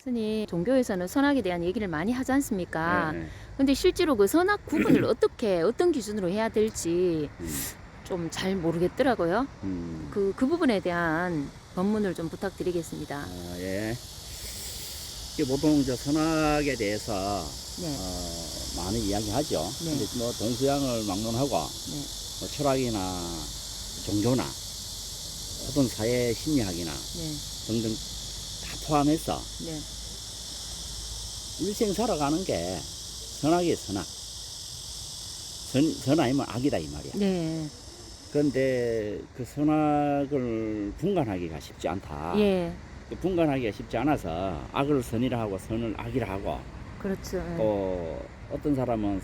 스님, 종교에서는 선악에 대한 얘기를 많이 하지 않습니까? 네, 네. 근데 실제로 그 선악 구분을 어떤 기준으로 해야 될지 좀 잘 모르겠더라고요. 그 부분에 대한 법문을 좀 부탁드리겠습니다. 예. 이게 보통 저 선악에 대해서 네. 많이 이야기하죠. 네. 근데 뭐 동서양을 막론하고 네. 뭐 철학이나 종교나 어떤 사회 심리학이나 네. 등등 다 포함해서 네. 일생 살아가는 게 선악이에요, 선악. 선 아니면 악이다 이 말이야. 네. 그런데 그 선악을 분간하기가 쉽지 않다. 예. 그 분간하기가 쉽지 않아서 악을 선이라 하고 선을 악이라 하고 그렇죠. 예. 또 어떤 사람은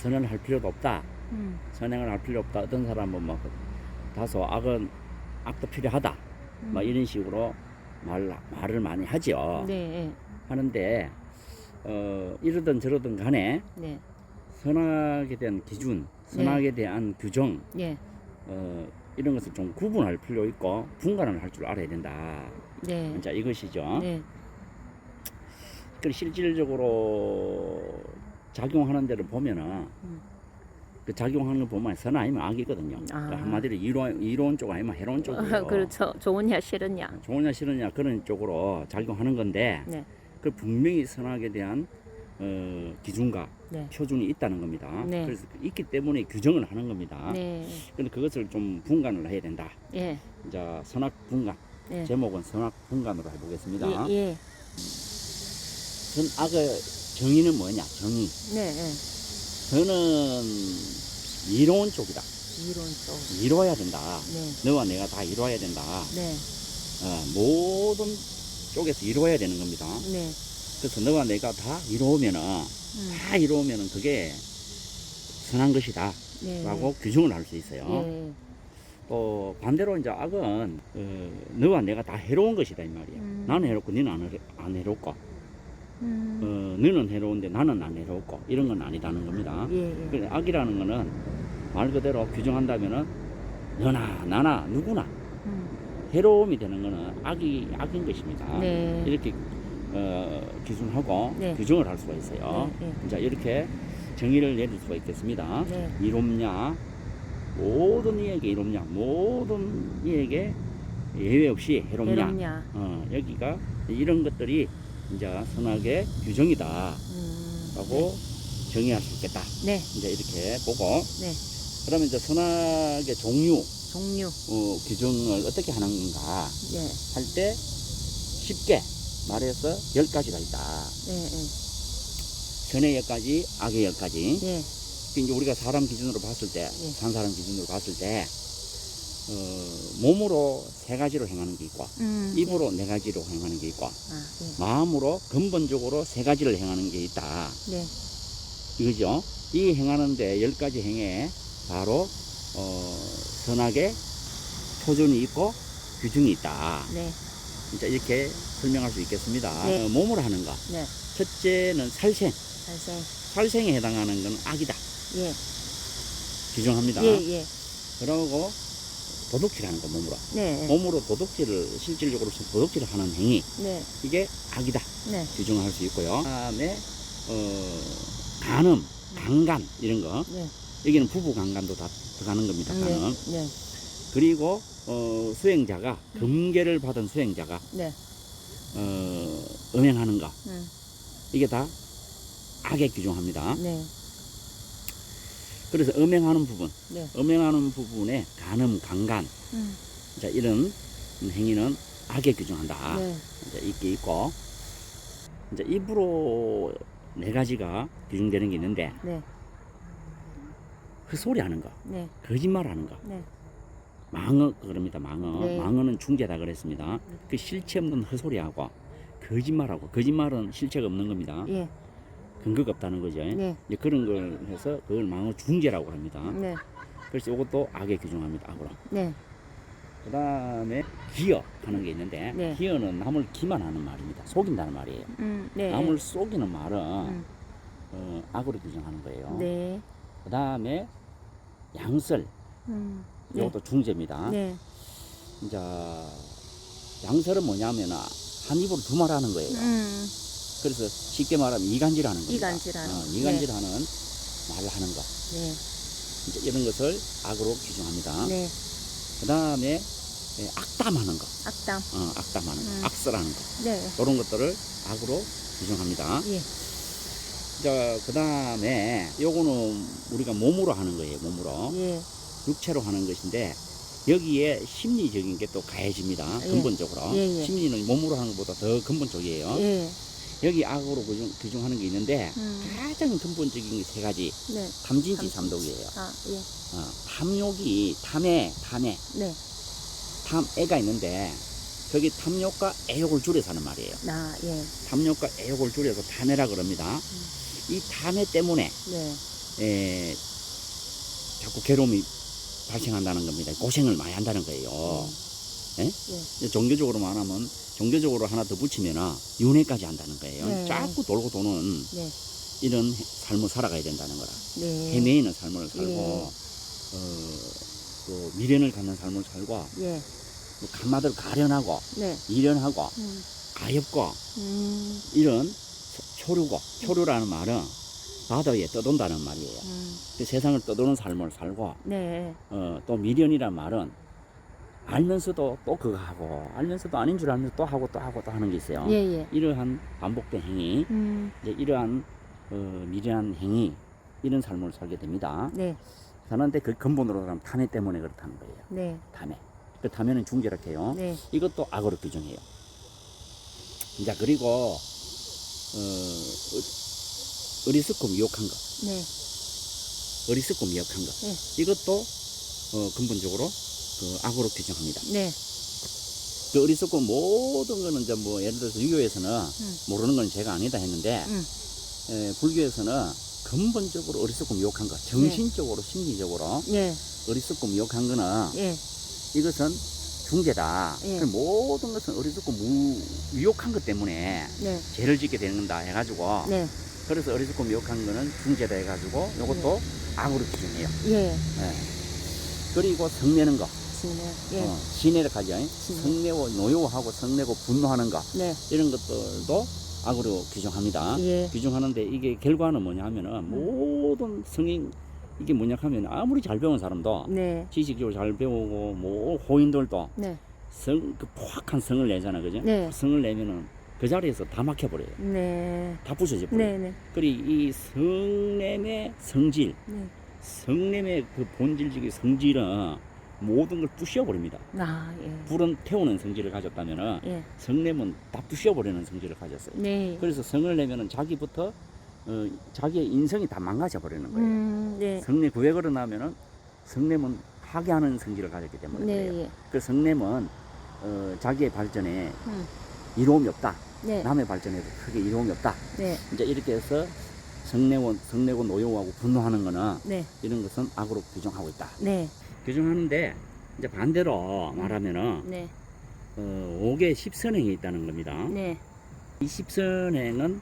선을 할 필요도 없다. 선행을 할 필요 없다. 어떤 사람은 뭐 다소 악도 필요하다. 뭐 이런 식으로 말을 많이 하죠. 네. 하는데 이러든 저러든 간에 네. 선악에 대한 기준, 선악에 대한 규정 예. 이런 것을 좀 구분할 필요 있고 분간을 할 줄 알아야 된다. 네. 자, 이것이죠. 네. 그 실질적으로 작용하는 데를 보면은 그 작용하는 거 보면 선 아니면 악이거든요. 그러니까 한마디로 이로운 쪽 아니면 해로운 쪽으로. 그렇죠. 좋으냐 싫으냐. 좋으냐 싫으냐 그런 쪽으로 작용하는 건데 네. 그 분명히 선악에 대한 기준과 네. 표준이 있다는 겁니다. 네. 그래서 있기 때문에 규정을 하는 겁니다. 네. 그런데 그것을 좀 분간을 해야 된다. 예. 자, 선악 분간. 네. 제목은 선악 분간으로 해보겠습니다. 예. 선악의 정의는 뭐냐? 정의. 네. 저는 이로운 쪽이다. 이론 쪽. 이루어야 된다. 네. 너와 내가 다 이루어야 된다. 네. 모든 쪽에서 이루어야 되는 겁니다. 네. 그래서 너와 내가 다 이루면은 그게 선한 것이다. 네. 라고 규정을 할 수 있어요. 예. 또 반대로 이제 악은 너와 내가 다 해로운 것이다 이 말이에요. 나는 해롭고 너는 안 해롭고 너는 해로운데 나는 안 해롭고 이런 건 아니다는 겁니다. 예. 그래서 악이라는 거는 말 그대로 규정한다면은 너나 나나 누구나 해로움이 되는 거는 악인 것입니다. 네. 이렇게 기준하고 네. 규정을 할 수가 있어요. 네. 자, 이렇게 정의를 내릴 수가 있겠습니다. 네. 이롭냐, 모든 이에게 이롭냐, 모든 이에게 예외 없이 해롭냐. 해롭냐. 여기가 이런 것들이 이제 선악의 규정이다 라고 정의할 수 있겠다. 네. 이제 이렇게 보고 네. 그러면 이제 선악의 종류 규정을 어떻게 하는 건가 네. 할 때 쉽게 말해서 10가지가 있다. 네. 선의 10가지, 악의 10가지. 네. 이제 우리가 사람 기준으로 봤을 때, 네. 한 사람 기준으로 봤을 때, 몸으로 3가지로 행하는 게 있고, 입으로 4가지로 행하는 게 있고, 네. 마음으로 근본적으로 3가지를 행하는 게 있다. 네. 이거죠. 이 행하는데 10가지 행에 바로, 선악의 표준이 있고, 규정이 있다. 네. 진짜 이렇게 설명할 수 있겠습니다. 네. 몸으로 하는 거. 네. 첫째는 살생. 살생. 살생에 해당하는 건 악이다. 예. 규정합니다. 예. 그러고 도둑질하는 거 몸으로. 네. 몸으로 실질적으로 도둑질을 하는 행위. 네. 이게 악이다. 네. 규정을 할 수 있고요. 그다음에 간음, 강간 이런 거. 네. 여기는 부부 강간도 다 들어가는 겁니다. 간음. 네. 그리고 수행자가 금계를 받은 수행자가 네. 음행하는 거. 이게 다 악에 규정합니다. 네. 그래서 음행하는 부분, 네. 음행하는 부분에 간음, 강간, 자, 이런 행위는 악에 규정한다. 네. 이제 이게 있고, 이제 입으로 4가지가 규정되는 게 있는데, 네. 헛소리 하는 거, 네. 거짓말 하는 거, 네. 망어, 그럽니다, 망어. 네. 망어는 중재다 그랬습니다. 그 실체 없는 헛소리하고, 거짓말하고, 거짓말은 실체가 없는 겁니다. 예. 근거가 없다는 거죠. 네. 이제 그런 걸 해서 그걸 망어 중재라고 합니다. 네. 그래서 이것도 악에 규정합니다. 악으로. 네. 그 다음에 기어 하는 게 있는데 네. 기어는 남을 기만하는 말입니다. 속인다는 말이에요. 네. 남을 속이는 말은 악으로 규정하는 거예요. 네. 그 다음에 양설 네. 이것도 중재입니다. 네. 이제 양설은 뭐냐면 한 입으로 두 말 하는 거예요. 그래서 쉽게 말하면 이간질하는 겁니다. 이간질하는. 이간질하는 말을 하는 거. 네. 이제 이런 것을 악으로 규정합니다. 네. 그 다음에 악담하는 거. 악담. 악담하는 거. 악설하는 거. 네. 이런 것들을 악으로 규정합니다. 예. 자, 그 다음에 요거는 우리가 몸으로 하는 거예요. 몸으로. 예. 육체로 하는 것인데 여기에 심리적인 게 또 가해집니다. 예. 근본적으로. 예, 예. 심리는 몸으로 하는 것보다 더 근본적이에요. 예. 여기 악으로 규정하는 게 있는데 가장 근본적인 게 세 가지. 네. 탐진치 삼독이에요. 아, 예. 탐욕이 탐에 네. 탐애가 있는데 거기 탐욕과 애욕을 줄여서 하는 말이에요. 나, 예. 탐욕과 애욕을 줄여서 탐애라 그럽니다. 이 탐애 때문에 네. 자꾸 괴로움이 발생한다는 겁니다. 고생을 많이 한다는 거예요. 예? 예. 종교적으로 말하면 종교적으로 하나 더 붙이면 윤회까지 한다는 거예요. 네. 자꾸 돌고 도는 네. 이런 삶을 살아가야 된다는 거라. 네. 헤매이는 삶을 살고 예. 또 미련을 갖는 삶을 살고 예. 뭐 간마들 가련하고 네. 미련하고 가엾고 이런 초류라는 말은 바다에 떠돈다는 말이에요. 그 세상을 떠도는 삶을 살고 네. 또 미련이란 말은 알면서도 또 그거 하고 알면서도 아닌 줄 알면서 또 하고 또 하고 또 하는 게 있어요. 예, 예. 이러한 반복된 행위, 이제 이러한 미련한 행위 이런 삶을 살게 됩니다. 네. 그런데 그 근본으로 가면 탐욕 때문에 그렇다는 거예요. 네. 탐욕. 그 탐욕은 중죄라 해요. 네. 이것도 악으로 규정해요. 자, 그리고 어리석고 미혹한 것. 네. 어리석고 미혹한 것. 네. 이것도 근본적으로 그 악으로 규정합니다. 네. 그 어리석고 모든 거는 이제 뭐 예를 들어서 유교에서는 모르는 건 제가 아니다 했는데 불교에서는 근본적으로 어리석고 미혹한 것, 정신적으로 심리적으로 예. 어리석고 미혹한 거는 예. 이것은 중죄다. 예. 그 모든 것은 어리석고 미혹한 것 때문에 네. 죄를 짓게 되는다 해가지고 네. 그래서 어리석고 미혹한 거는 중죄다 해가지고 이것도 악으로 규정해요. 예. 예. 그리고 성내는 거. 진해. 예. 시내를 가죠. 시내. 성내고 노여워하고 성내고 분노하는 거 네. 이런 것들도 악으로 규정합니다. 예. 규정하는데 이게 결과는 뭐냐 하면은 모든 성인 이게 뭐냐 하면 아무리 잘 배운 사람도 네. 지식적으로 잘 배우고 뭐 호인들도 네. 그 포악한 성을 내잖아, 그죠? 네. 성을 내면은 그 자리에서 다 막혀버려요. 네. 다 부서져 버려요. 네. 네. 그리고 이 성냄의 성질, 네. 성냄의 그 본질적인 성질은 모든 걸 부셔버립니다. 아, 예. 불은 태우는 성질을 가졌다면은 예. 성냄은 다 부셔버리는 성질을 가졌어요. 네. 그래서 성을 내면은 자기부터 자기의 인성이 다 망가져 버리는 거예요. 네. 성내 구획을 나면은 성냄은 파괴하는 성질을 가졌기 때문에 네. 그래요. 예. 그 성냄은 자기의 발전에 이로움이 없다. 네. 남의 발전에도 크게 이로움이 없다. 네. 이제 이렇게 해서 성내고 노여워하고 분노하는 거는 네. 이런 것은 악으로 규정하고 있다. 네. 규정하는데 이제 반대로 말하면은 네. 5개 십선행이 있다는 겁니다. 네. 이 십선행은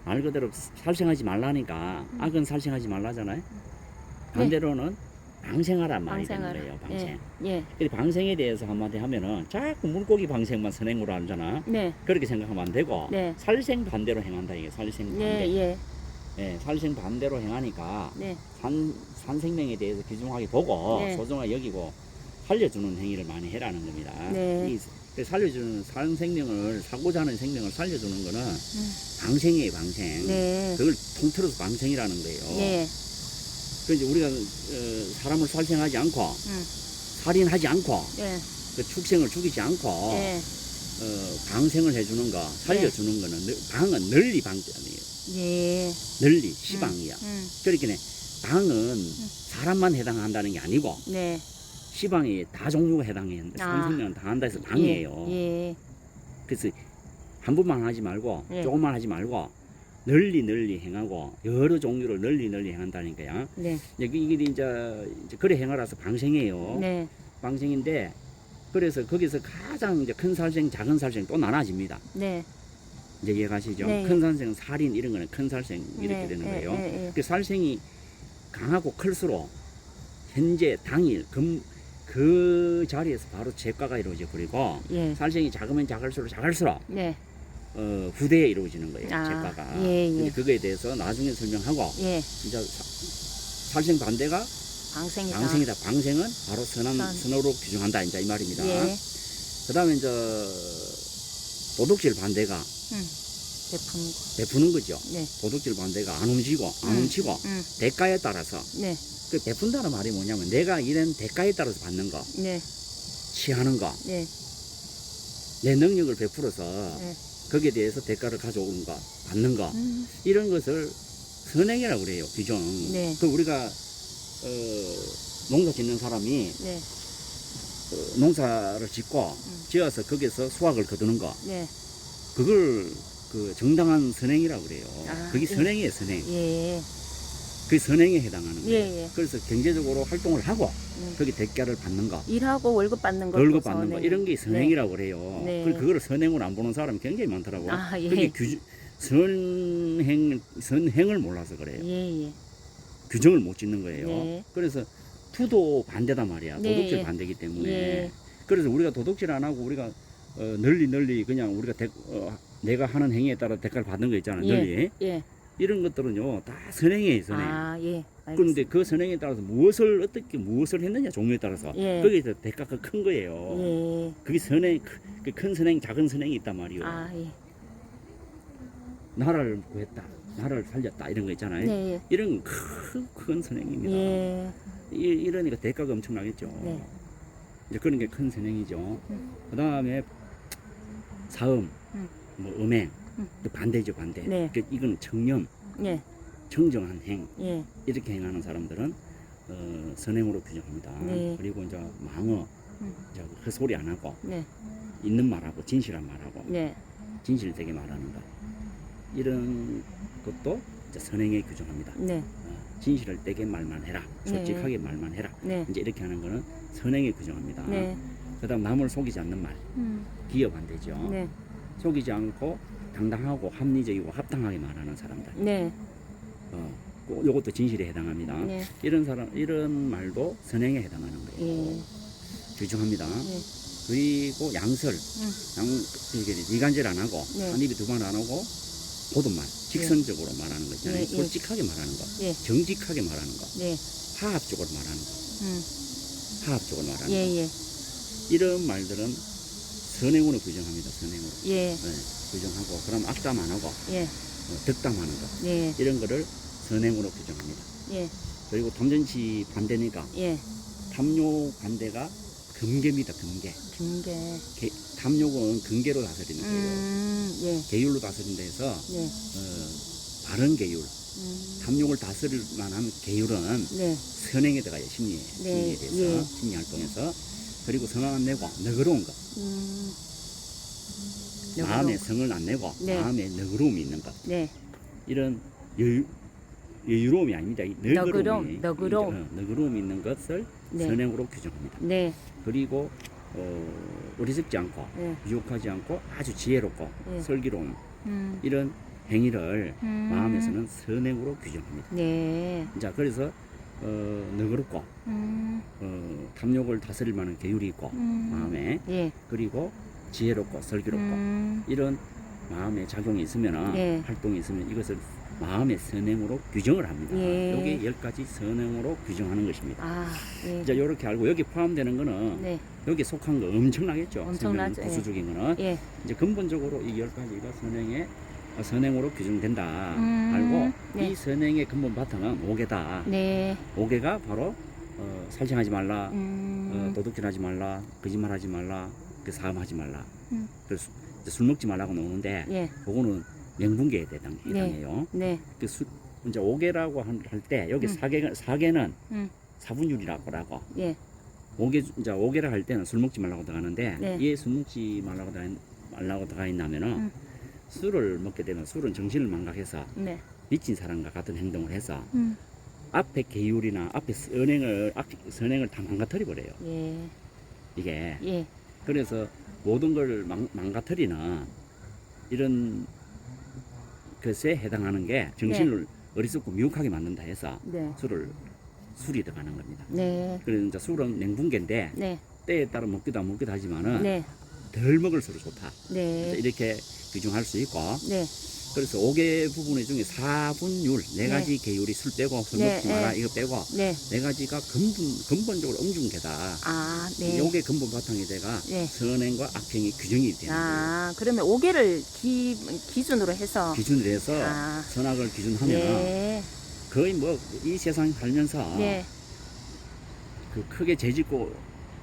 말 그대로 살생하지 말라니까 악은 살생하지 말라잖아요. 반대로는 방생하란 말이 되는 방생하라. 거예요. 방생. 예. 근데 방생에 대해서 한마디 하면은 자꾸 물고기 방생만 선행으로 하잖아. 네. 그렇게 생각하면 안 되고 네. 살생 반대로 행한다 이게 살생 반대. 예. 예. 예, 살생 반대로 행하니까 네. 산생명에 대해서 귀중하게 보고 네. 소중하게 여기고 살려주는 행위를 많이 해라는 겁니다. 네. 그 살려주는 산생명을 사고자 하는 생명을 살려주는 거는 방생이에요, 방생. 네. 그걸 통틀어서 방생이라는 거예요. 예. 그래서 우리가 사람을 살생하지 않고 살인하지 않고 예. 그 축생을 죽이지 않고 예. 방생을 해주는 거, 살려주는 거는 방은 널리 방전이에요. 예. 널리 시방이야. 그렇긴 해. 방은 사람만 해당한다는 게 아니고 네. 시방이 다 종류가 해당해요. 산생명은 다 한다 해서 방이에요. 예. 그래서 한 번만 하지 말고 예. 조금만 하지 말고 널리 행하고 여러 종류를 널리 행한다니까요. 네. 이게 이제 그래 행하라서 방생이에요. 네. 방생인데 그래서 거기서 가장 이제 큰 살생, 작은 살생 또 나눠집니다. 네. 이제 이해가시죠? 네. 큰 살생은 살인 이런 거는 큰 살생 이렇게 네. 되는 거예요. 예. 그 살생이 강하고 클수록 현재 당일 그 자리에서 바로 제과가 이루어져 버리고 예. 살생이 작으면 작을수록 네. 후대에 이루어지는 거예요. 아, 제가가. 예, 예. 근데 그거에 대해서 나중에 설명하고 예. 이제 살생 반대가 방생이다. 방생이다. 방생은 바로 선. 선으로 규정한다. 이제 이 말입니다. 예. 그다음에 이제 도둑질 반대가 베푸는 거. 베푸는 거죠. 네. 도둑질 반대가 안 훔치고 안 훔치고 대가에 따라서 네. 그 베푼다는 말이 뭐냐면 내가 이런 대가에 따라서 받는 거, 네. 취하는 거, 네. 내 능력을 베풀어서 네. 거기에 대해서 대가를 가져오는 거, 받는 거 이런 것을 선행이라고 그래요. 규정. 네. 그 우리가 농사 짓는 사람이 네. 농사를 짓고 지어서 거기서 수확을 거두는 거, 네. 그걸 그 정당한 선행이라고 그래요. 아, 그게 예. 선행이에요, 선행. 예. 그 선행에 해당하는 거예요. 예, 예. 그래서 경제적으로 활동을 하고 거기 대가를 받는 거, 일하고 월급 받는 거. 월급 받는 거 이런 게 선행이라고 그래요. 네. 그걸 선행으로 안 보는 사람이 굉장히 많더라고요. 아, 예. 그게 선행을 몰라서 그래요. 예, 예. 규정을 못 짓는 거예요. 네. 그래서 투도 반대단 말이야. 네, 도둑질 예. 반대기 때문에. 예. 그래서 우리가 도둑질 안 하고 우리가 널리 그냥 우리가 내가 하는 행위에 따라 대가를 받는 거 있잖아요. 예. 널리. 예. 이런 것들은요 다 선행이에요, 선행. 아, 예. 그런데 그 선행에 따라서 무엇을 했느냐 종류에 따라서 예. 거기에서 대가가 큰 거예요. 예. 그게 선행, 큰 선행, 작은 선행이 있단 말이에요. 아, 예. 나라를 구했다, 나라를 살렸다 이런 거 있잖아요. 네. 이런 큰 선행입니다. 예. 이러니까 대가가 엄청나겠죠. 네. 이제 그런 게 큰 선행이죠. 그 다음에 사음, 뭐 음행, 또 반대죠, 반대. 네. 이건 청렴, 예. 청정한 행 예. 이렇게 행하는 사람들은 선행으로 규정합니다. 네. 그리고 이제 망어, 이제 헛소리 안 하고 네. 있는 말하고 진실한 말하고 네. 진실되게 말하는 것 이런 것도 이제 선행에 규정합니다. 네. 진실을 되게 말만 해라, 솔직하게 말만 해라. 네. 이제 이렇게 하는 거는 선행에 규정합니다. 네. 그다음 남을 속이지 않는 말, 기업 안 되죠. 네. 속이지 않고 당당하고 합리적이고 합당하게 말하는 사람들. 네. 요것도 진실에 해당합니다. 네. 이런 말도 선행에 해당하는 거예요. 예. 규정합니다. 네. 그리고 양설, 이게 이간질 안 하고 네. 한 입에 두 번 안 하고 모든 말, 직선적으로 말하는 거 있잖아요. 예, 예. 솔직하게 말하는 거, 예. 정직하게 말하는 거, 네. 화합적으로 말하는 거, 화합적으로 말하는 거. 예, 예. 이런 말들은 선행으로 규정합니다. 선행으로. 예. 네, 규정하고 그럼 악담 안 하고 예. 덕담하는 거 예. 이런 거를 선행으로 규정합니다. 예. 그리고 탐전치 반대니까 예. 탐욕 반대가 금계입니다. 금계. 중계. 탐욕은 금계로 다스리는 거예요. 예. 계율로 다스린다 해서 네. 바른 계율, 탐욕을 다스릴 만한 계율은 네. 선행에 들어가요. 심리에 네, 대해서 예. 심리 활동에서. 그리고 성 안 내고 너그러운 것, 마음에 성을 안 내고 네. 마음에 너그러움이 있는 것, 네. 이런 여유로움이 아닙니다. 이 너그러움이 너그러움이 있는 것을 네. 선행으로 규정합니다. 네. 그리고 어리석지 않고 네. 유혹하지 않고 아주 지혜롭고 네. 슬기로운 이런 행위를 음. 마음에서는 선행으로 규정합니다. 네. 자, 그래서 너그럽고 탐욕을 다스릴 만한 계율이 있고 마음에 예. 그리고 지혜롭고 슬기롭고 이런 마음의 작용이 있으면 예. 활동이 있으면 이것을 마음의 선행으로 규정을 합니다. 예. 여기 10가지 선행으로 규정하는 것입니다. 아, 예. 자, 이렇게 알고 여기 포함되는 거는 네. 여기 속한 거 엄청나겠죠. 엄청나죠. 설명 부수적인 거는 예. 이제 근본적으로 이 10가지가 선행으로 규정된다 알고 네. 이 선행의 근본 바탕은 5개다. 네. 5개가 바로 살생하지 말라, 도둑질하지 말라, 거짓말하지 말라, 사음하지 말라. 그래서 술 먹지 말라고 나오는데 예. 그거는 명분계에 해당해요. 네. 그 이제 5개라고 할 때 여기 4개는 사분율이라고 하고 예. 5개라 할 때는 술 먹지 말라고 들어가는데 네. 이에 술 먹지 말라고 들어가 있냐면은 술을 먹게 되면 술은 정신을 망각해서 네. 미친 사람과 같은 행동을 해서 앞에 계율이나 앞에 선행을 다 망가뜨려 버려요. 예. 이게 예. 그래서 모든 걸 망가뜨리는 이런 것에 해당하는 게 정신을 어리석고 미혹하게 만든다 해서 네. 술이 들어가는 겁니다. 네. 그래서 이제 술은 맹분계인데 네. 때에 따라 먹기도 안 먹기도 하지만은 네. 덜 먹을수록 좋다. 네. 이렇게 규정할 수 있고 네. 그래서 5개 부분 중에 4분율 네 가지 계율이 술 빼고 술 네, 먹지 마라 네. 이거 빼고 네. 네 가지가 근본적으로 엉중계다. 아, 네. 요게 근본 바탕이 돼가 네. 선행과 악행이 규정이 되는 아, 그러면 5개를 기준으로 해서. 거예요. 기준으로 해서 아. 선악을 기준하면 네. 거의 뭐 이 세상 살면서 네. 그 크게 죄짓고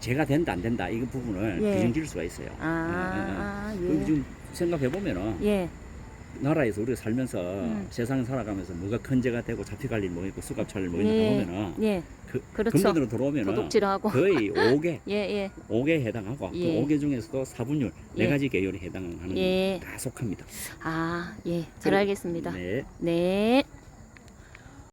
죄가 된다 안 된다 이 부분을 예. 규정 지을 수가 있어요. 아, 그 예. 지금 생각해 보면은 예. 나라에서 우리가 살면서 세상에 살아가면서 뭐가 큰 죄가 되고 잡혀갈 일 뭐 있고 수갑 찰일 뭐 있나 예. 보면은 예. 그 그렇죠. 근본으로 들어오면은 도둑질하고. 거의 5개 예, 예. 5개에 해당하고 예. 그 5개 중에서도 4분율 예. 네 가지 계열에 해당하는 예. 다 속합니다. 아, 예. 잘 알겠습니다. 네. 네.